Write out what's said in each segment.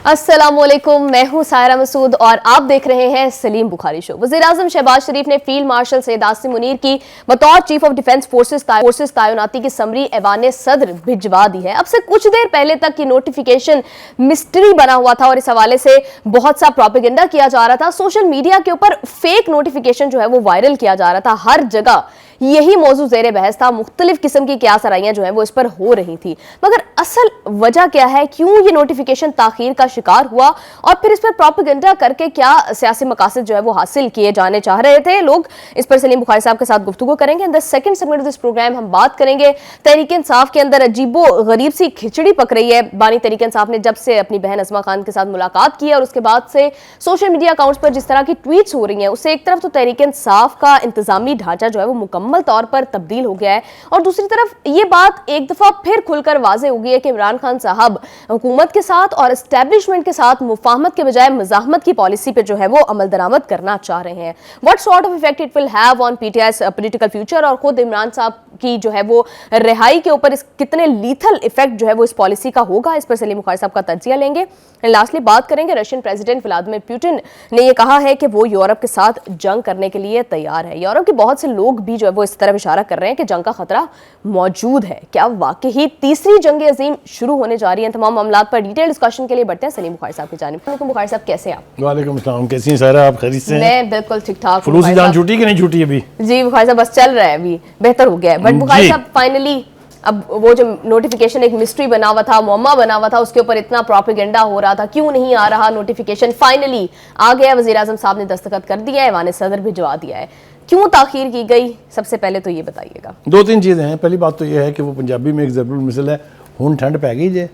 अस्सलामुअलैकुम, मैं हूं सायरा मसूद और आप देख रहे हैं सलीम बुखारी शो। वज़ीर-ए-आज़म शहबाज शरीफ ने फील्ड मार्शल सैयद आसिम मुनीर की बतौर चीफ ऑफ डिफेंस फोर्सेस तैनाती की समरी ऐवान सदर भिजवा दी है। अब से कुछ देर पहले तक की नोटिफिकेशन मिस्ट्री बना हुआ था और इस हवाले से बहुत सा प्रोपेगेंडा किया जा रहा था। सोशल मीडिया के ऊपर फेक नोटिफिकेशन जो है वो वायरल किया जा रहा था। हर जगह यही मौजू ज़ेरे बहस था। मुख्तलिफ किस्म की क्या सराइयां जो है वो इस पर हो रही थी, मगर असल वजह क्या है, क्यों ये नोटिफिकेशन ताखीर का शिकार हुआ और फिर इस पर प्रोपेगेंडा करके क्या सियासी मकासद जो है वो हासिल किए जाने चाह रहे थे लोग, इस पर सलीम बुखारी साहब के साथ गुफ्तगू करेंगे। In the second segment of this program हम बात करेंगे तहरीक इंसाफ के अंदर अजीबो गरीब सी खिचड़ी पक रही है। बानी तहरीक इंसाफ ने जब से अपनी बहन अज़मा खान के साथ मुलाकात की और उसके बाद से सोशल मीडिया अकाउंट्स पर जिस तरह की ट्वीट्स हो रही हैं, उससे एक तरफ तो तहरीक इंसाफ का इंतजामी ढांचा जो है वो मुकम्मल तौर पर तब्दील हो गया है और दूसरी तरफ ये बात एक दफा फिर खुलकर वाज़ेह हो गई है कि इमरान खान साहब हुकूमत के साथ और एस्टेब्लिशमेंट के साथ मुफाहमत के बजाय मज़ाहमत की पॉलिसी पे जो है वो अमल दरामद करना चाह रहे हैं। What sort of effect it will have on PTI's political future और खुद इमरान साहब की जो है वो रिहाई के ऊपर कितने लीथल इफेक्ट जो है वो इस पॉलिसी का होगा, इस पर सलीम बुखारी साहब का तज्जिया लेंगे। लास्टली बात करेंगे रशियन प्रेसिडेंट व्लादिमीर पुतिन ने यह कहा है कि वो यूरोप के साथ जंग करने के लिए तैयार है। यूरोप के बहुत से लोग भी जो है वो इस तरफ इशारा कर रहे हैं कि जंग का खतरा मौजूद है। क्या वाकई ही तीसरी जंग अजीम शुरू होने जा रही है? तमाम मामलात पर डिटेल डिस्कशन के लिए बढ़ते हैं सलीम बुखारी साहब की जानिब। वालेकुम बुखारी साहब, कैसे हैं आप? वालेकुम अस्सलाम, कैसी हैं सारा? आप खैरियत से हैं? मैं बिल्कुल ठीक ठाक। फलूसी जान छूटी कि नहीं छूटी अभी? जी बुखारी साहब, बस चल रहा है, अभी बेहतर हो गया है। बट बुखारी साहब फाइनली अब वो जो नोटिफिकेशन एक मिस्ट्री बना हुआ था, मुअम्मा बना हुआ था, उसके ऊपर इतना प्रोपेगेंडा हो रहा था, क्यों नहीं आ रहा नोटिफिकेशन, फाइनली आ गया। वज़ीर-ए-आज़म साहब ने दस्तखत कर दिया है, ऐवान सदर भिजवा दिया है। क्यों ताखीर की गई, सबसे पहले तो ये बताइएगा। दो तीन चीज़ें हैं। पहली बात तो ये है कि वो पंजाबी में एक ज़रूर मिसल है, हुन ठंड पै गई जे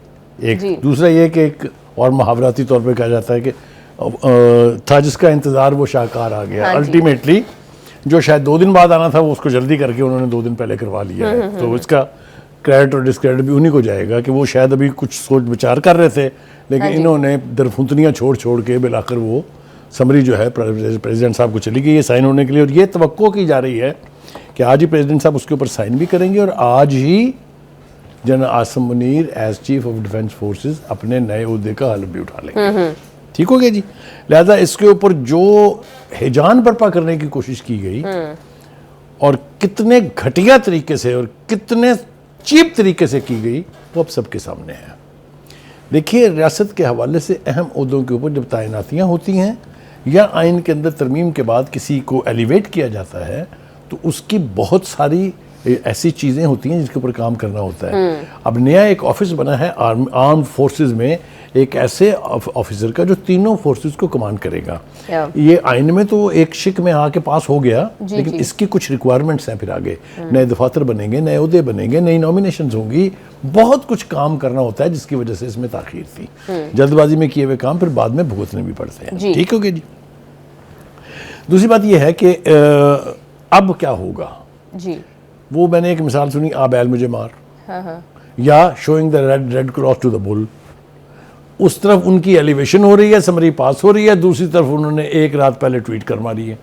एक। दूसरा ये कि एक और मुहावराती तौर पर कहा जाता है कि था जिसका इंतज़ार वो शाहकार आ गया। अल्टीमेटली जो शायद 2 दिन बाद आना था वो उसको जल्दी करके उन्होंने 2 दिन पहले करवा लिया है। तो इसका क्रेडिट और डिस्क्रेडिट भी उन्हीं को जाएगा कि वो शायद अभी कुछ सोच विचार कर रहे थे, लेकिन इन्होंने दरफुंतनियाँ छोड़ छोड़ के बिलाकर वो समरी जो है प्रेसिडेंट साहब को चली गई है साइन होने के लिए। और ये तवक्को की जा रही है कि आज ही प्रेसिडेंट साहब उसके ऊपर साइन भी करेंगे और आज ही general Asim Munir as chief of defence forces अपने नए ओहदे का हल्फ भी उठा लेंगे। ठीक हो गया जी। लिहाजा इसके ऊपर जो हिजान बर्पा करने की कोशिश की गई और कितने घटिया तरीके से और कितने चीप तरीके से की गई वो अब सबके सामने है। देखिए, रियासत के हवाले से अहम ओहदों के ऊपर जब तैनातियाँ होती हैं या आइन के अंदर तरमीम के बाद किसी को एलिवेट किया जाता है तो उसकी बहुत सारी ऐसी चीज़ें होती हैं जिसके ऊपर काम करना होता है। अब नया एक ऑफिस बना है आर्म फोर्सेस में, एक ऐसे ऑफिसर का जो तीनों फोर्सेस को कमांड करेगा। ये आइन में तो एक शिक में आके पास हो गया, लेकिन इसकी कुछ रिक्वायरमेंट्स हैं फिर आगे। नए दफातर बनेंगे, नए ओहदे बनेंगे, नई नॉमिनेशंस होंगी, बहुत कुछ काम करना होता है जिसकी वजह से इसमें ताखीर थी। जल्दबाजी में किए हुए काम फिर बाद में भुगतने भी पड़ते हैं। ठीक हो गया जी। दूसरी बात यह है कि अब क्या होगा जी, वो मैंने एक मिसाल सुनी, आ बैल मुझे मार, या showing the red cross to the bull. उस तरफ उनकी एलिवेशन हो रही है, समरी पास हो रही है, दूसरी तरफ उन्होंने एक रात पहले ट्वीट कर मारी है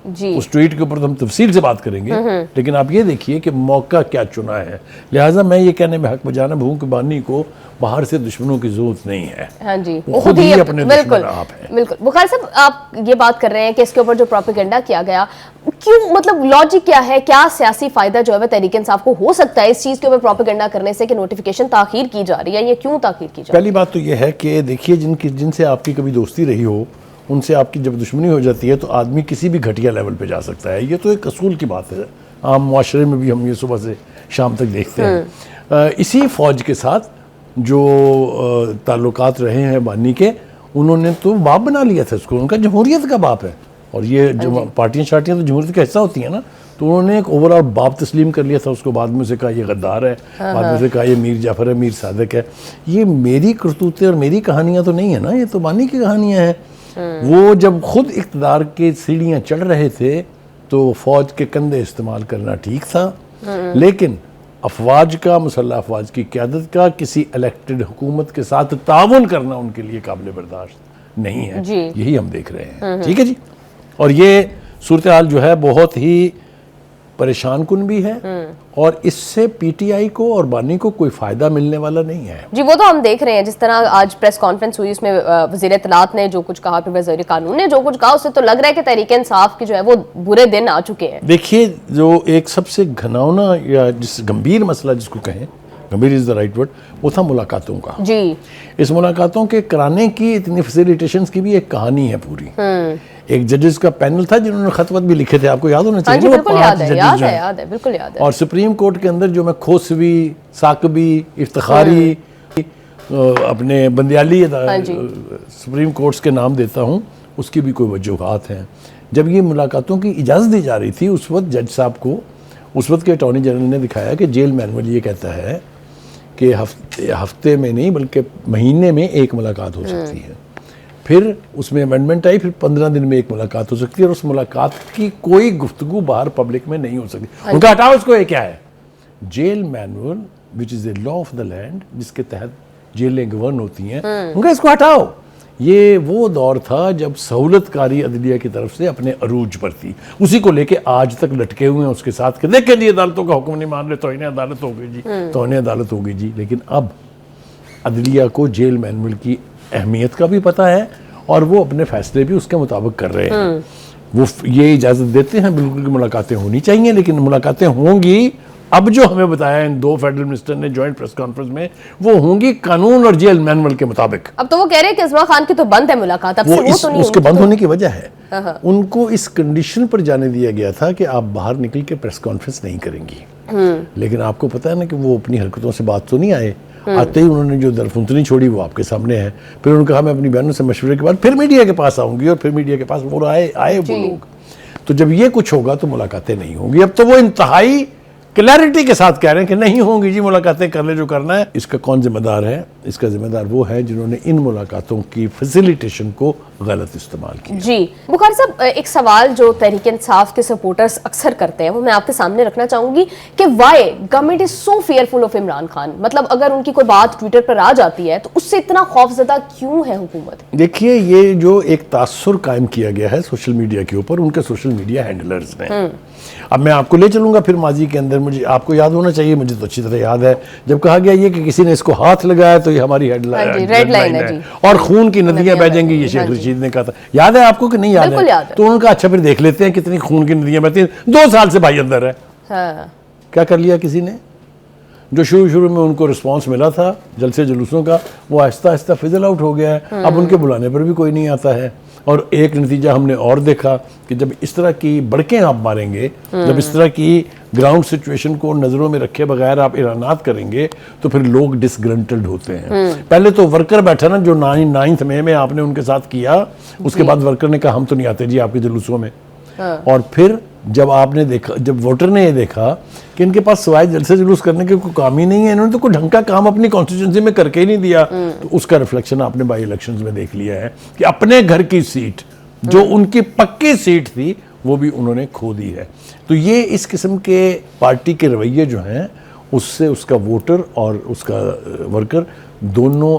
जी। उस ट्वीट के ऊपर तो हम तफसील से बात करेंगे, लेकिन आप ये देखिए कि मौका क्या चुना है। लिहाजा मैं ये कहने में हक बजाना भूख बानी को बाहर से दुश्मनों की जरूरत नहीं है। हाँ जी, वो खुद ही अपने दुश्मन आप हैं। बिल्कुल बुखारी साहब, आप ये बात कर रहे हैं कि इसके ऊपर जो प्रोपेगेंडा किया गया, क्यों, मतलब लॉजिक क्या है, क्या सियासी फायदा जो है तहरीक इंसाफ को हो सकता है इस चीज के ऊपर प्रोपेगेंडा करने से कि नोटिफिकेशन ताखीर की जा रही है, ये क्यों ताखीर की जा रही है? पहली बात तो ये है कि देखिए, जिनसे आपकी कभी दोस्ती रही हो उनसे आपकी जब दुश्मनी हो जाती है तो आदमी किसी भी घटिया लेवल पे जा सकता है। ये तो एक असूल की बात है, आम मुआशरे में भी हम ये सुबह से शाम तक देखते हैं। इसी फौज के साथ जो ताल्लुकात रहे हैं बानी के, उन्होंने तो बाप बना लिया था उसको, उनका जमहूरियत का बाप है। और ये जो पार्टियाँ शार्टियाँ तो जमहूरियत का हिस्सा होती हैं ना, तो उन्होंने एक ओवरऑल बाप तस्लीम कर लिया था उसको। बाद में उसे कहा ये गद्दार है, बाद में उसे कहा ये मीर जाफर है, मीर सादिक है। ये मेरी करतूतें और मेरी कहानियाँ तो नहीं है ना, ये तो बानी की कहानियाँ हैं। वो जब खुद इक़्तिदार के सीढ़ियाँ चढ़ रहे थे तो फौज के कंधे इस्तेमाल करना ठीक था, लेकिन अफवाज का, मुसल्लह अफवाज की क़यादत का किसी इलेक्टेड हुकूमत के साथ ताउन करना उनके लिए काबिल बर्दाश्त नहीं है। यही हम देख रहे हैं। ठीक है जी। और ये सूरत हाल जो है बहुत ही परेशान कुन भी है और इससे पीटीआई को और बानी को कोई फायदा मिलने वाला नहीं है। जी, वो तो हम देख रहे हैं, जिस तरह आज प्रेस कॉन्फ्रेंस हुई उसमें वज़ीर इत्तलात ने जो कुछ कहा, फिर वज़ीर कानून ने जो कुछ कहा, उससे तो लग रहा है कि तहरीक इंसाफ की जो है वो बुरे दिन आ चुके हैं। देखिए, जो एक सबसे घिनौना या जिस गंभीर मसला जिसको कहें, गंभीर इज द राइट वर्ड, वो था मुलाकातों का। जी, इस मुलाकातों के कराने की इतनी फैसिलिटेशंस की भी एक कहानी है पूरी। एक जजेस का पैनल था जिन्होंने खतवत भी लिखे थे, आपको याद होना चाहिए। हाँ जी, बिल्कुल याद है, याद है, बिल्कुल याद है। और सुप्रीम कोर्ट के अंदर जो मैं खोसवी, साकबी, इफ्तिखारी, अपने बंदियाली सुप्रीम कोर्ट्स के नाम देता हूँ, उसकी भी कोई वजूहात हैं। जब ये मुलाकातों की इजाज़त दी जा रही थी, उस वक्त जज साहब को उस वक्त के अटॉर्नी जनरल ने दिखाया कि जेल मैनुअल ये कहता है कि हफ्ते में नहीं बल्कि महीने में एक मुलाकात हो सकती है। फिर उसमें अमेंडमेंट आई, फिर 15 दिन में एक मुलाकात हो सकती है और उस मुलाकात की कोई गुफ्तगू बाहर पब्लिक में नहीं हो सकती। उनका हटाओ, इसको ये क्या है? Jail manual which is the law of the land, जिसके तहत जेलें गवर्न होती हैं, उनका इसको हटाओ। ये वो दौर था जब सहूलतकारी अदलिया की तरफ से अपने अरूज पर थी, उसी को लेके आज तक लटके हुए हैं उसके साथ कि देखें जी अदालतों का हुक्म नहीं मान रहे तो इन्हें अदालत हो गई जी, तो इन्हें अदालत हो गई जी। लेकिन अब अदलिया को जेल मैनुअल की अहमियत का भी पता है और वो अपने फैसले भी उसके मुताबिक कर रहे हैं। वो ये इजाज़त देते हैं बिल्कुल कि मुलाकातें होनी चाहिए, लेकिन मुलाकातें होंगी अब जो हमें बताया इन दो फेडरल मिनिस्टर ने जॉइंट प्रेस कॉन्फ्रेंस में, वो होंगी कानून और जेल मैनुअल के मुताबिक। अब तो वो कह रहे हैं कि इज़मा खान की तो बंद है मुलाकात, अब वो से वो तो नहीं उसके बंद होने की वजह है, हाँ। उनको इस कंडीशन पर जाने दिया गया था कि आप बाहर निकल के प्रेस कॉन्फ्रेंस नहीं करेंगी। लेकिन आपको पता है ना कि वो अपनी हरकतों से बात तो नहीं आए। आते ही उन्होंने जो दरफुंतनी छोड़ी वो आपके सामने है। फिर उन्होंने कहा मैं अपनी बहनों से मशवरे के बाद फिर मीडिया के पास आऊंगी, और फिर मीडिया के पास वो आए वो लोग। तो जब ये कुछ होगा तो मुलाकातें नहीं होंगी। अब तो वो इंतहाई क्लैरिटी के साथ कह रहे हैं कि नहीं होंगी जी, मुलाकातें कर ले जो करना है। इसका कौन जिम्मेदार है? इसका जिम्मेदार वो है जिन्होंने इन मुलाकातों की फैसिलिटेशन को गलत इस्तेमाल किया। जी बुखारी साहब, एक सवाल जो तहरीक इंसाफ के सपोर्टर्स अक्सर करते हैं वो मैं आपके सामने रखना चाहूंगी कि why government is so fearful of Imran Khan. मतलब अगर उनकी कोई बात ट्विटर पर आ जाती है तो उससे इतना खौफजदा क्यों है हुकूमत? देखिए, ये जो एक तासुर कायम किया गया है सोशल मीडिया के ऊपर उनके सोशल मीडिया हैंडलर्स ने। अब मैं आपको ले चलूंगा फिर माजी के अंदर। मुझे आपको याद होना चाहिए, मुझे तो अच्छी तरह याद है, जब कहा गया ये कि किसी ने इसको हाथ लगाया तो ये हमारी रेड लाइन है और खून की नदियां बह जाएंगी, ये शेख रशीद ने कहा था। याद है आपको कि नहीं याद है? तो उन्होंने कहा अच्छा फिर देख लेते हैं कितनी खून की नदियां बहती हैं। 2 साल से भाई अंदर है। हाँ। क्या कर लिया किसी ने? जो शुरू में उनको रिस्पांस मिला था जलसे जुलूसों का, वो आहिस्ता आहिस्ता फिजल आउट हो गया है। अब उनके बुलाने पर भी कोई नहीं आता है। और एक नतीजा हमने और देखा कि जब इस तरह की बड़कें आप मारेंगे, जब इस तरह की ग्राउंड सिचुएशन को नज़रों में रखे बगैर आप ऐलानात करेंगे तो फिर लोग डिसग्रंटल्ड होते हैं। पहले तो वर्कर बैठा ना, जो 9th मई में आपने उनके साथ किया, उसके बाद वर्कर ने कहा हम तो नहीं आते जी आपके जुलूसों में। और फिर जब आपने देखा, जब वोटर ने ये देखा कि इनके पास सिवाय जलसे जुलूस करने के कोई काम ही नहीं है, इन्होंने तो कोई ढंग का काम अपनी कॉन्स्टिट्यूंसी में करके ही नहीं दिया, तो उसका रिफ्लेक्शन आपने बाई इलेक्शंस में देख लिया है कि अपने घर की सीट जो उनकी पक्की सीट थी वो भी उन्होंने खो दी है। तो ये इस किस्म के पार्टी के रवैये जो हैं उससे उसका वोटर और उसका वर्कर दोनों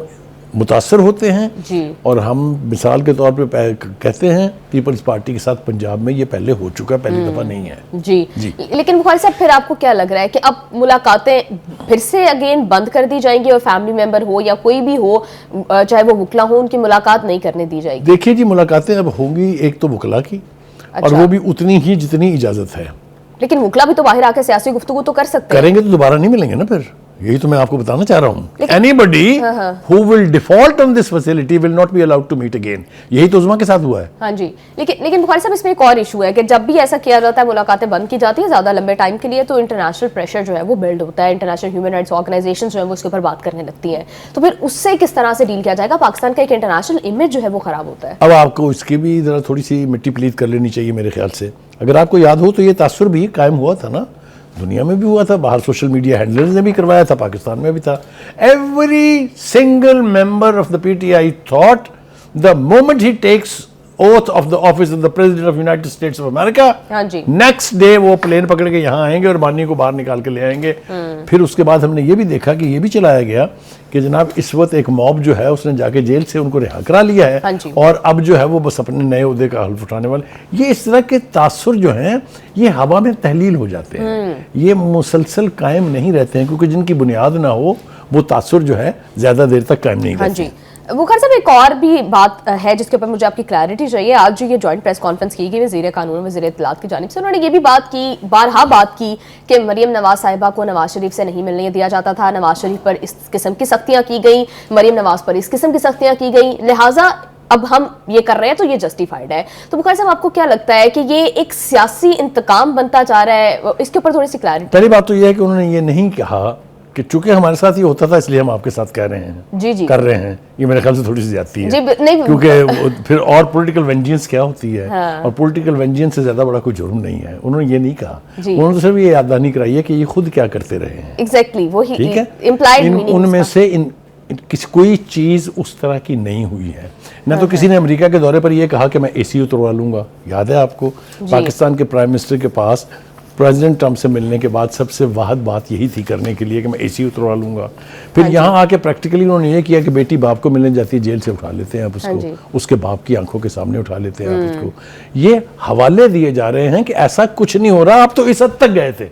मुतासर होते हैं जी। और हम मिसाल के तौर पे कहते हैं पीपल्स पार्टी के साथ पंजाब में ये पहले हो चुका है, पहली दफ़ा नहीं है। जी। लेकिन बुखारी साहब, फिर आपको क्या लग रहा है कि अब मुलाकातें फिर से अगेन बंद कर दी जाएंगी और फैमिली मेंबर हो या कोई भी हो, चाहे वो वकला हो, उनकी मुलाकात नहीं करने दी जाएगी? देखिए जी, मुलाकातें अब होंगी एक तो वकला की, और वो भी उतनी ही जितनी इजाज़त है। लेकिन वकला भी तो बाहर आकर सियासी गुफ्तगू तो कर सकते हैं। करेंगे तो दोबारा नहीं मिलेंगे ना फिर। यही तो मैं आपको बताना चाह रहा हूँ। Anybody who will default on this facility will not be allowed to meet again. यही तो उस्मा के साथ हुआ है। हाँ जी। लेकिन बुखारी साहब, इसमें एक और इशू है कि जब भी ऐसा किया जाता है, मुलाकातें बंद की जाती है ज्यादा लंबे टाइम के लिए, तो इंटरनेशनल प्रेशर जो है वो बिल्ड होता है। इंटरनेशनल ह्यूमन राइट्स ऑर्गेनाइजेशन जो है वो उसके ऊपर बात करने लगती है। तो फिर उससे किस तरह से डील किया जाएगा? पाकिस्तान का एक इंटरनेशनल इमेज जो है वो खराब होता है। अब आपको इसकी भी जरा थोड़ी सी मिट्टी प्लीत कर लेनी चाहिए मेरे ख्याल से। अगर आपको याद हो तो ये तासुर भी कायम हुआ था ना, दुनिया में भी हुआ था, बाहर सोशल मीडिया हैंडलर्स ने भी करवाया था, पाकिस्तान में भी था। Every single member of the PTI thought the moment he takes oath of the office of the president of United States of America. हाँ जी। नेक्स्ट डे वो प्लेन पकड़ के यहाँ आएंगे और बानी को बाहर निकाल के ले आएंगे। फिर उसके बाद हमने ये भी देखा कि ये भी चलाया गया कि जनाब इस वक्त एक मॉब जो है उसने जाके जेल से उनको रिहा करा लिया है। हाँ जी। और अब जो है वो बस अपने नए उहदे का हल्फ उठाने वाले, ये इस तरह के तासुर जो हैं ये हवा में तहलील हो जाते हैं, ये मुसलसल कायम नहीं रहते हैं, क्योंकि जिनकी बुनियाद ना हो वो तासुर जो है ज्यादा देर तक कायम नहीं हाँ रहते। जी। बुखारी साहब, एक और भी बात है जिसके ऊपर मुझे आपकी क्लैरिटी चाहिए। आज जो ये जॉइंट प्रेस कॉन्फ्रेंस की गई वज़ीर कानून वज़ीर इत्तलात की जानिब से, उन्होंने ये भी बात की, बारहा बात की कि मरियम नवाज साहिबा को नवाज शरीफ से नहीं मिलने दिया जाता था, नवाज शरीफ पर इस किस्म की सख्तियां की गई, मरियम नवाज पर इस किस्म की सख्तियां की गई, लिहाजा अब हम ये कर रहे हैं तो ये जस्टिफाइड है। तो बुखारी साहब, आपको क्या लगता है कि ये एक सियासी इंतकाम बनता जा रहा है? इसके ऊपर थोड़ी सी क्लैरिटी। पहली बात तो ये है कि उन्होंने ये नहीं कहा कि चूंकि हमारे साथ ये होता था इसलिए हम आपके साथ कह रहे हैं, जी जी कर रहे हैं, ये मेरे ख्याल से थोड़ी सी ज्यादती है। जी, नहीं, क्योंकि फिर और पॉलिटिकल वेंजेंस क्या होती है? हाँ। और पॉलिटिकल वेंजेंस से ज्यादा बड़ा कोई जुर्म नहीं है। उन्होंने ये नहीं कहा, जी। उन्होंने तो सिर्फ ये याद दहानी कराई है कि ये खुद क्या करते रहे हैं। एग्जैक्टली वही ठीक है, इम्प्लाइड उनमें से किसी कोई चीज उस तरह की नहीं हुई है। न तो किसी ने अमेरिका के दौरे पर यह कहा कि मैं एसी उतरवा लूंगा, याद है आपको? पाकिस्तान के प्राइम मिनिस्टर के पास प्रेसिडेंट ट्रंप से मिलने के बाद सबसे वाहद बात यही थी करने के लिए कि मैं एसी उतरवा लूंगा। फिर यहाँ आके प्रैक्टिकली उन्होंने ये किया कि बेटी बाप को मिलने जाती है, जेल से उठा लेते हैं आप उसको, उसके बाप की आंखों के सामने उठा लेते हैं आप उसको। ये हवाले दिए जा रहे हैं कि ऐसा कुछ नहीं हो रहा, आप तो इस हद तक गए थे।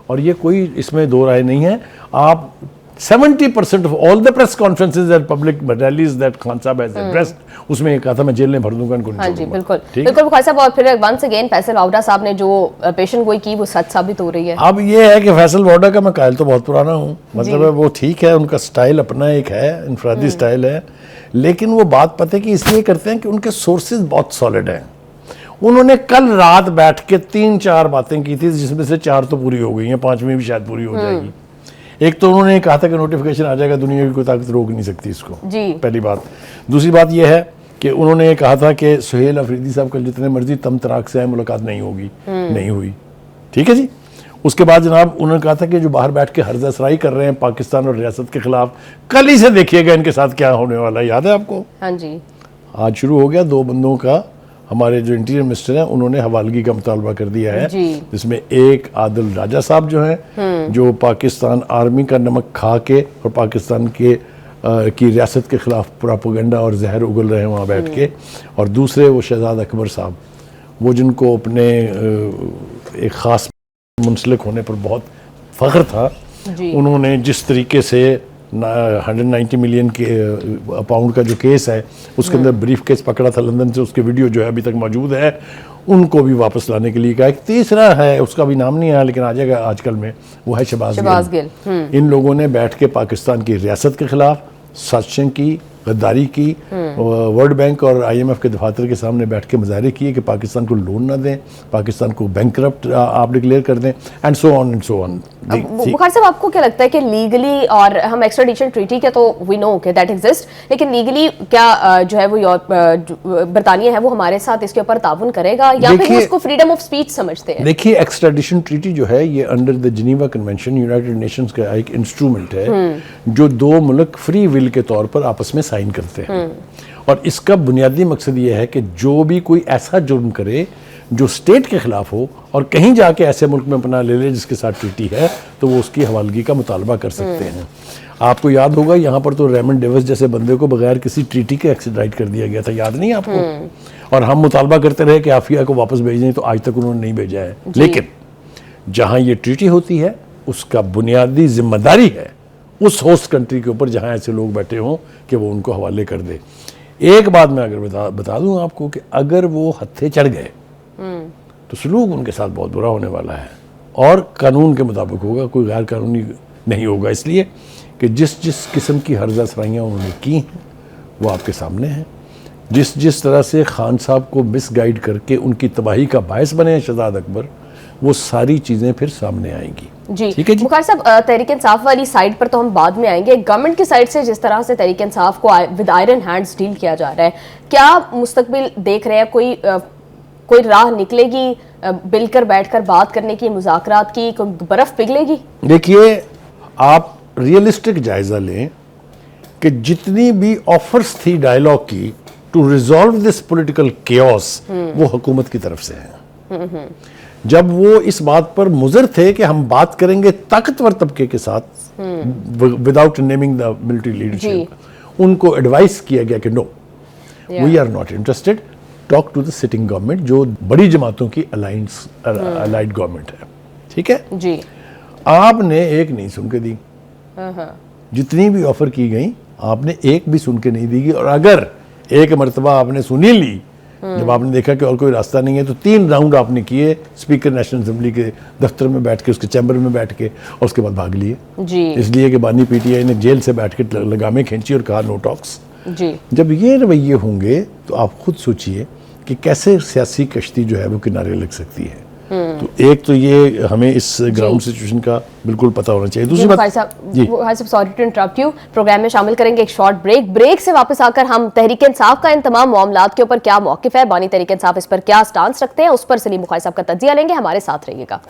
और ये कोई इसमें दो राय नहीं है। आप 70% of all the press conferences and public rallies that Khan Saab has addressed, उसमें ये कहा था मैं जेल में भर दूंगा इनको। हाँ जी, बिल्कुल बिल्कुल बुखारी साहब। और फिर वंस अगेन फैसल वावडा साहब ने जो पेशन गोई की वो सच साबित हो रही है। अब ये है कि फैसल वावडा का मैं कायल तो बहुत पुराना हूँ, मतलब है वो ठीक है, उनका स्टाइल अपना एक है, इनफरादी स्टाइल है, लेकिन वो बात पते की इसलिए करते हैं कि उनके सोर्सेज बहुत सॉलिड हैं। उन्होंने कल रात बैठ के 3-4 बातें की थी, जिसमें से 4 तो पूरी हो गई हैं, 5वीं भी शायद पूरी हो जाएगी। एक तो उन्होंने कहा था कि नोटिफिकेशन आ जाएगा, दुनिया की कोई ताकत रोक नहीं सकती इसको, जी। पहली बात। दूसरी बात यह है कि उन्होंने कहा था कि सुहेल अफरीदी साहब कल जितने मर्जी तम तराक से आए मुलाकात नहीं होगी, नहीं हुई, ठीक है जी। उसके बाद जनाब उन्होंने कहा था कि जो बाहर बैठ के हर्जा सराई कर रहे हैं पाकिस्तान और रियासत के खिलाफ, कल ही से देखिएगा इनके साथ क्या होने वाला है, याद है आपको? हाँ जी। आज शुरू हो गया 2 बंदों का, हमारे जो इंटीरियर मिनिस्टर हैं उन्होंने हवालगी का मुतालबा कर दिया है, जिसमें एक आदिल राजा साहब जो हैं, जो पाकिस्तान आर्मी का नमक खा के और पाकिस्तान के की रियासत के खिलाफ प्रोपेगेंडा और जहर उगल रहे हैं वहाँ बैठ के, और दूसरे वो शहजाद अकबर साहब, वो जिनको अपने एक ख़ास मुंसलिक होने पर बहुत फ़ख्र था। उन्होंने जिस तरीके से 190 मिलियन के पाउंड का जो केस है उसके अंदर ब्रीफ केस पकड़ा था लंदन से, उसके वीडियो जो है अभी तक मौजूद है, उनको भी वापस लाने के लिए कहा। एक तीसरा है, उसका भी नाम नहीं आया लेकिन आ जाएगा आजकल में, वो है शहबाज गिल। इन लोगों ने बैठ के पाकिस्तान की रियासत के खिलाफ साजिशें की, गद्दारी की, वर्ल्ड बैंक और IMF के दफातर के सामने बैठ के मुजाहरे किए कि पाकिस्तान को लोन ना दें, पाकिस्तान को बैंकरप्ट आप डिक्लेयर कर दें, and so on and so on. Bukhari साहब, आपको क्या लगता है कि लीगली, और हम एक्स्ट्राडिशन ट्रीटी के तो वी नो कि दैट एग्जिस्ट, लेकिन लीगली क्या जो है वो बरतानिया है वो हमारे साथ इसके ऊपर ताउन करेगा, या फिर वो इसको फ्रीडम ऑफ स्पीच समझते हैं? देखिए, एक्स्ट्राडिशन ट्रीटी जो है ये under the Geneva convention United Nations का एक इंस्ट्रूमेंट है जो 2 मुल्क फ्री विल के तौर पर आपस में साइन करते हैं। और इसका बुनियादी मकसद ये है कि जो भी कोई ऐसा जुर्म करे जो स्टेट के खिलाफ हो और कहीं जाके ऐसे मुल्क में अपना ले ले जिसके साथ ट्रीटी है, तो वो उसकी हवालगी का मुतालबा कर सकते हैं। आपको याद होगा यहाँ पर तो रेमंड डेविस जैसे बंदे को बगैर किसी ट्रीटी के एक्स्ट्राडिट कर दिया गया था, याद नहीं आपको? और हम मुतालबा करते रहे कि आफिया को वापस भेजें, तो आज तक उन्होंने नहीं भेजा है। लेकिन जहाँ ये ट्रीटी होती है उसका बुनियादी जिम्मेदारी है उस होस्ट कंट्री के ऊपर जहाँ ऐसे लोग बैठे हों कि वो उनको हवाले कर दे। एक बात मैं अगर बता दूं आपको कि अगर वो हत्थे चढ़ गए तो सलूक उनके साथ बहुत बुरा होने वाला है, और कानून के मुताबिक होगा, कोई गैर कानूनी नहीं होगा। इसलिए कि जिस जिस किस्म की हर्जा सराइयाँ उन्होंने की हैं वो आपके सामने हैं। जिस तरह से खान साहब को मिसगाइड करके उनकी तबाही का बायस बने हैं शहजाद अकबर, वो सारी चीज़ें फिर सामने आएंगी। जी, ठीक है जी। बुखारी साहब, तहरीक इंसाफ वाली साइड पर तो हम बाद में आएंगे। गवर्नमेंट की साइड से जिस तरह से तहरीक इंसाफ को विद आयरन हैंड्स डील किया जा रहा है, क्या मुस्तकबिल देख रहे हैं कोई राह निकलेगी मिलकर बैठकर बात करने की, मुज़ाकरात की, कोई बर्फ पिघलेगी? देखिए, आप रियलिस्टिक जायजा लें कि जितनी भी ऑफर्स थी डायलॉग की to resolve this political chaos, वो हुकूमत की तरफ से है। जब वो इस बात पर मुज़र थे कि हम बात करेंगे ताकतवर तबके के साथ without naming the military leadership, उनको एडवाइस किया गया कि no, we are not interested, talk to the sitting government, जो बड़ी जमातों की अलाइड गवर्नमेंट है। ठीक है जी। आपने एक नहीं सुन के दी, जितनी भी ऑफर की गई आपने एक भी सुन के नहीं दी। और अगर एक मर्तबा आपने सुनी ली, जब आपने देखा कि और कोई रास्ता नहीं है, तो 3 राउंड आपने किए स्पीकर नेशनल असेंबली के दफ्तर में बैठ के, उसके चैम्बर में बैठ के, और उसके बाद भाग लिए जी। इसलिए कि बानी पीटीआई ने जेल से बैठ के लगामें खींची और कहा नो टॉक्स। जी। जब ये रवैये होंगे तो आप खुद सोचिए कि कैसे सियासी कश्ती जो है वो किनारे लग सकती है। तो एक तो ये हमें इस ग्राउंड सिचुएशन का बिल्कुल पता होना चाहिए। दूसरी बात जी, sorry to interrupt you, programme में शामिल करेंगे एक शॉर्ट ब्रेक से वापस आकर हम तहरीक इंसाफ का इन तमाम मामलात के ऊपर क्या मौकिफ है, बानी तहरीक इंसाफ इस पर क्या स्टांस रखते हैं, उस पर सलीम बुखारी साहब का तज्जिया लेंगे। हमारे साथ रहिएगा।